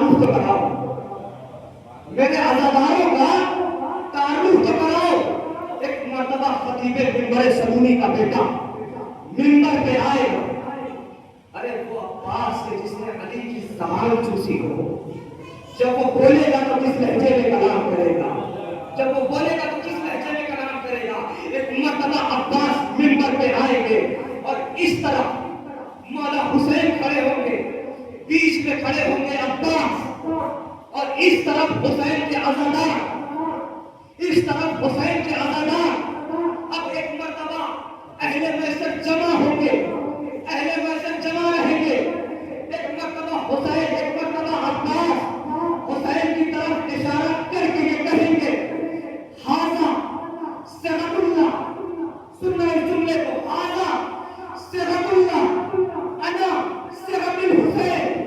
تعارف تو کراؤ، میرے عزاداروں کا تعارف تو کراؤ۔ ایک مرتبہ خطیب منبر سلونی کا بیٹا منبر پہ آئے، ارے وہ عباس سے جس نے علی کی زبان چوسی ہو، جب وہ بولے گا تو کس لہجے میں کلام کرے گا، جب وہ بولے گا تو کس لہجے میں کلام کرے گا۔ ایک مرتبہ عباس منبر پہ آئیں گے اور اس طرح مولا حسین کھڑے ہوں گے، بیچ میں کھڑے ہوں گے عباس، اور اس طرف حسین کے عزادار، اس طرف حسین کے عزادار۔ اب ایک مرتبہ اہل محشر جمع ہوں گے، اہل محشر جمع رہیں گے۔ ایک مرتبہ حسین، ایک مرتبہ عباس حسین کی طرف اشارہ کر کے یہ کہیں گے، ھذا صراط اللہ، سننا اس جملے کو، ھذا صراط اللہ، انا صراط الحسین،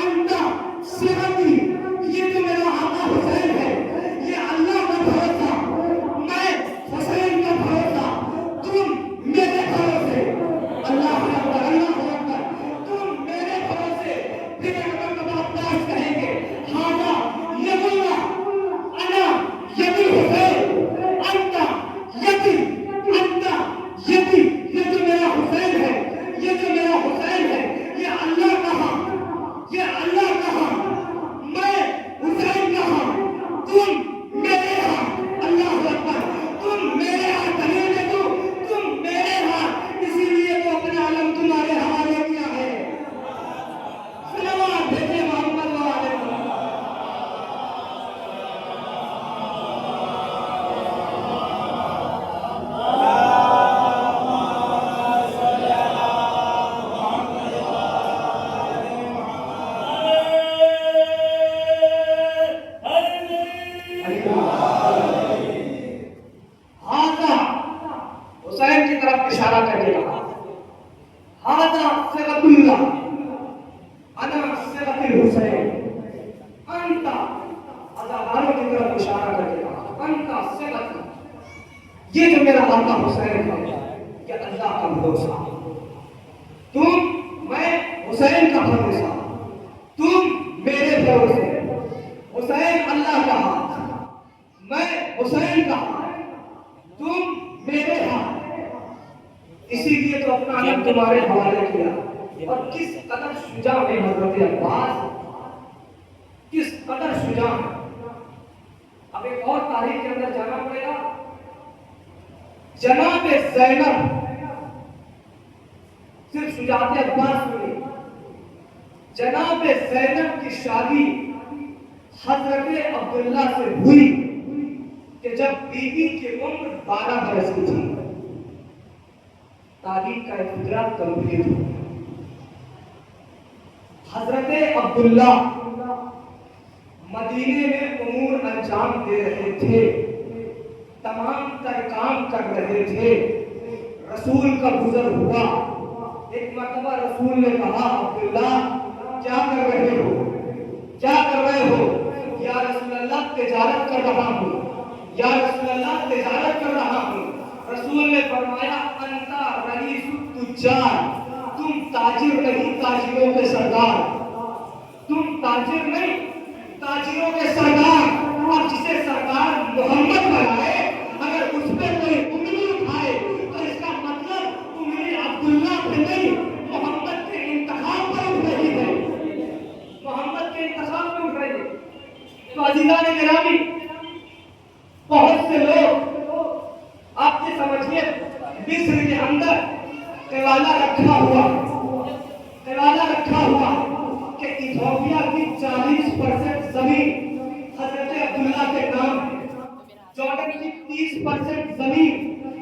انت صراطی، یہ جو میرا آقا حسین ہے، یہ اللہ کا بھروسہ، میں حسین کا بھروسہ، تم میرے بھروسے، اللہ اکبر، اللہ اکبر، تم میرے بھروسے۔ پھر ایک مرتبہ عباس کہیں گے، ھذا ید اللہ، انا ید الحسین، انت یدی، انت یدی، یہ جو میرا حسین ہے، یہ جو میرا حسین ہے، یہ اللہ کہاں، یہ اللہ کہاں، میں حسین کہاں، تم میرے ہاں، اللہ اکبر، تم میرے ہاں، دلیل ہے تم میرے ہاں، اسی لیے تو اپنا علم تمہارے حوالے کیا ہے۔ صلوات بھیجے محمد والے محمد۔ حسین کی طرف اشارہ کر کے کہا، ھذا صراط اللہ، انا صراط الحسین، انت، عزاداروں کی طرف اشارہ کر کے کہا، انت صراط، یہ جو میرا آقا حسین ہے، یہ اللہ کا بھروسہ، تم، میں حسین کا بھروسہ، تم میرے بھروسے، حسین اللہ کا ہاتھ، میں حسین کا ہاتھ، تم میرے ہاتھ، اسی لیے تو اپنا علم تمہارے حوالے کیا۔ اور کس قدر شجاع ہے حضرت عباس، کس قدر شجاع ہے۔ اب ایک اور تاریخ کے اندر جانا پڑے گا، جناب زینب، صرف شجاعت عباس میں، جناب زینب کی شادی حضرت عبداللہ سے ہوئی کہ جب بیوی کی عمر 12 برس کی تھی۔ تاریخ کا ایک فقرہ کمپلیٹ ہو گیا۔ حضرت عبداللہ مدینے میں امور انجام دے رہے تھے، تمام تر کام کر رہے تھے، رسول کا گزر ہوا۔ ایک مرتبہ رسول نے کہا، عبداللہ کیا کر رہے ہو، کیا کر رہے ہو؟ یا رسول اللہ تجارت کر رہا ہوں، یا رسول اللہ تجارت کر رہا ہوں۔ رسول نے فرمایا، انتا رئیس التجار، تم تاجر نہیں، تاجروں کے سردار، تم تاجر نہیں، تاجروں کے سردار۔ اور جسے سردار محمد بنائے، اگر اس پہ کوئی انگلی اٹھائے تو اس کا مطلب انگلی عبداللہ پہ نہیں، محمد کے انتخاب پر اٹھ رہی ہے، محمد کے انتخاب پر اٹھ رہی ہے۔ تو عزیزان گرامی، بہت سے لوگ، آپ یہ سمجھیے، مصر کے اندر قلعہ رکھا ہوا کہ ایتھوپیا کی 40% زمین حضرت عبداللہ کے نام ہے، جارڈن کی 30% زمین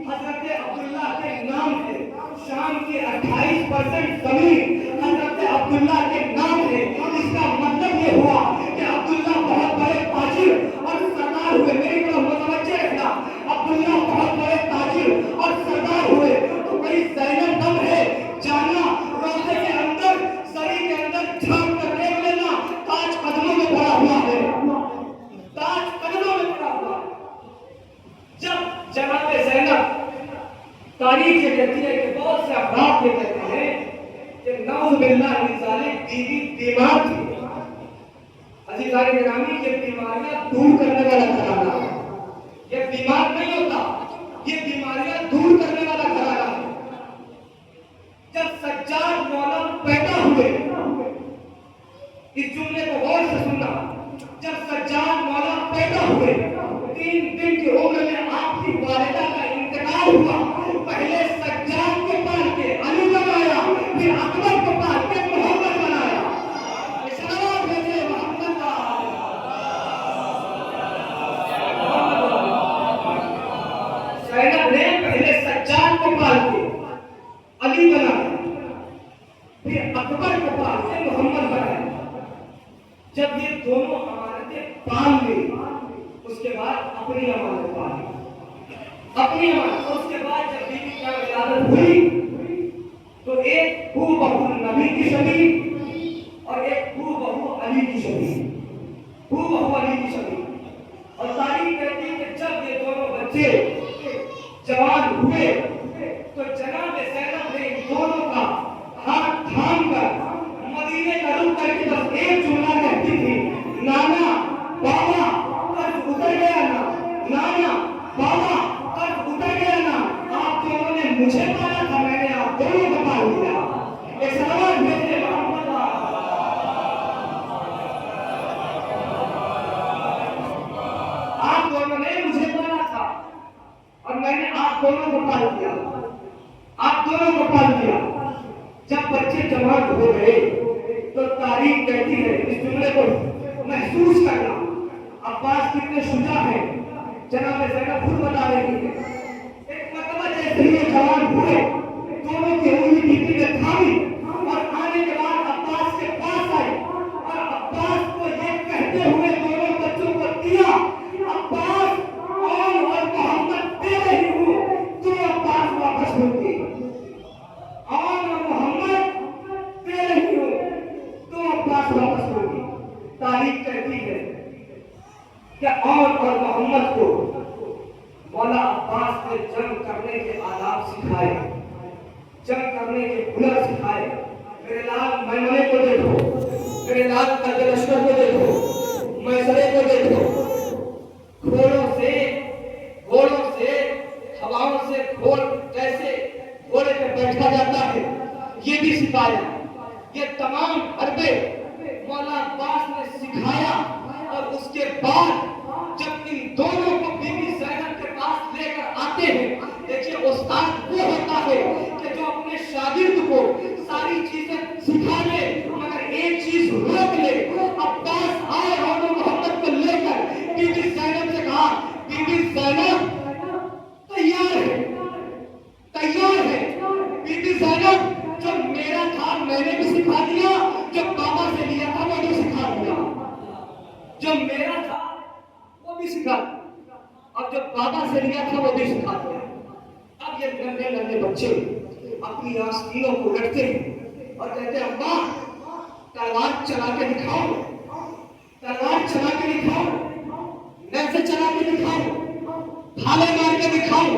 حضرت عبداللہ کے نام ہے، شام کی 28% زمین حضرت عبداللہ کے نام ہے۔ اس کا مطلب یہ ہوا کہ عبداللہ بہت بڑے تاجر اور سردار ہوئے۔ میری طرف متوجہ رہنا، عبداللہ بہت بڑے تاجر اور سردار ہوئے تو بڑی زینب دم ہے، جانا روزے کے اندر، سری کے اندر جھانک کر دیکھ لینا، تاج قدموں میں پڑا ہوا ہے، تاج قدموں میں پڑا ہوا ہے۔ جب جناب زینب، تاریخ یہ کہتی ہے کہ بہت سے افراد یہ کہتے ہیں کہ نعوذ باللہ من ذالک بیوی بیمار تھی، अजीज़ान गिरामी, ये बीमारियां दूर करने वाला घराना है। ये बीमार नहीं होता, ये बीमारियां दूर करने वाला घराना है। जब सज्जाद मौला पैदा हुए, इस जुमले को गौर से सुनना, जब सज्जाद मौला पैदा हुए 3 दिन की उम्र में आपकी वालिदा का इंतकाल हुआ। पहले सज्जाद को पाल के अली बनाया, फिर अकबर को पाल के मोहम्मद बनाया। सलावत भेजिए मोहम्मद का। ज़ैनब ने पहले सज्जाद को पाल के अली बनाया, फिर अकबर को पाल के मोहम्मद बनाया। जब ये दोनों अमानतें पाल ली, उसके बाद अपनी अमानत पाली, अपनी अमानत। उसके बाद जब बीवी की विलादत हुई तो एक हूबहू नबी की शबी और एक हूबहू अली की शबी, हूबहू अली की शबी। और तारीख कहती है कि जब ये दोनों बच्चे जवान हुए तो जनाब ज़ैनब ने इन दोनों का हाथ थाम कर मदीने का रुख करके बस एक जुमला कहती थी, नाना बाबा कर्ज उतर गया ना, नाना बाबा कर्ज उतर गया ना। आप दोनों ने मुझे पाला था, मैंने आप दोनों को पाल लिया। एक सलावत भेजिए मोहम्मद का। आप दोनों ने मुझे पाला था और मैंने आप दोनों को पाल दिया, आप दोनों को पाल दिया। जब बच्चे जवान हो गए तो तारीख कहती है, इस जुमले को महसूस करना, अब्बास कितने शुजा हैं, जनाब ज़ैनब खुद बता रही है। एक मरतबा जैसे ही जवान हुए, दोनों की उंगली बीबी ने थामी और आने के बाद अब्बास के पास आए और अब्बास को ये कहते हुए दोनों बच्चों को दिया, अब्बास और मोहम्मद दे रही हूँ, तो अब्बास वापस होगी। और मोहम्मद दे रही हूँ, तो अब्बास वापस होगी। तारीख कहती है कि और मोहम्मद को मौला अब्बास ने जंग करने के आदाब सिखाए, जंग करने के हुनर सिखाए। मेरे लाल मैमने को देखो, मेरे लाल लश्कर को देखो, मैसरे को देखो, घोड़ों से हवाओं से घोड़ कैसे घोड़े पे बैठा जाता है, ये भी सिखाया। ये तमाम हरबे मौला अब्बास ने सिखाया। और उसके बाद जब इन दोनों को बीबी ज़ैनब के पास लेकर आते हैं, देखिए उस्ताद वो होता है कि जो अपने शागिर्द को सारी चीजें सिखा ले मगर एक चीज रोक ले। अब्बास आए और मोहम्मद को लेकर बीबी ज़ैनब से कहा, बीबी ज़ैनब तैयार है, तैयार है। बीबी ज़ैनब जो मेरा था मैंने भी सिखा दिया, जो बाबा से लिया था वो भी सिखा दिया, जो मेरा था वो भी सिखा दिया, और जो बाबा से लिया था वो भी सिखा दिया। अब ये नन्हे नन्हे बच्चे अपनी आस्तीनों को रखते हैं और कहते हैं, अम्मा तलवार चला के दिखाओ, तलवार चला के दिखाओ, नैज़े चला के दिखाओ, भाले मार के दिखाओ,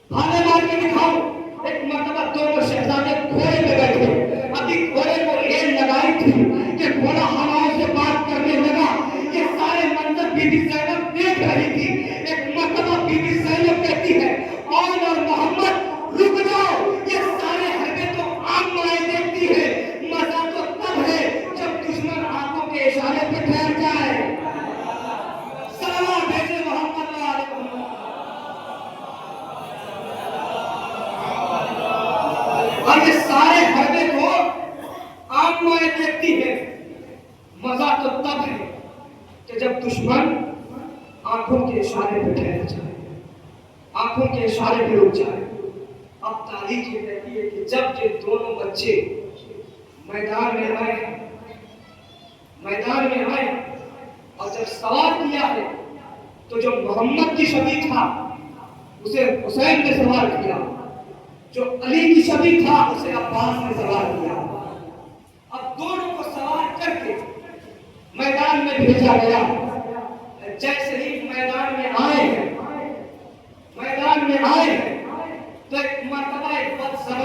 भाले मार के दिखाओ। एक मर्तबा दोनों शहजादे घोड़े पे बैठे, अभी घोड़े को रेल लगाई थी कि घोड़ा हवाओं से बात करने लगा। ये सारे मंजर बीबी ज़ैनब देख रही थी। एक मर्तबा बीबी ज़ैनब कहती है, और मोहम्मद रुक जाओ, ये सारे हरबे तो आम माए देखती है, मजा तो तब है जब दुश्मन आंखों के इशारे पे ठहर जाए। सलावत भेजे मोहम्मद और ये सारे हरबे को आम माए देखती है, मजा तो तब है कि जब दुश्मन आंखों के इशारे पे ठहर जाए, आंखों के इशारे पे रुक जाए। अब तारीख ये कहती है कि जब ये दोनों बच्चे मैदान में आए, मैदान में आए और जब सवार किया है तो जो मोहम्मद की शबी था उसे हुसैन ने सवार किया, जो अली की शबी था उसे अब्बास ने सवार किया। अब दोनों को सवार करके मैदान में भेजा गया। जैसे ही मैदान में आए हैं, मैदान में आए हैं तो एक मर्तबा एक बदसमझ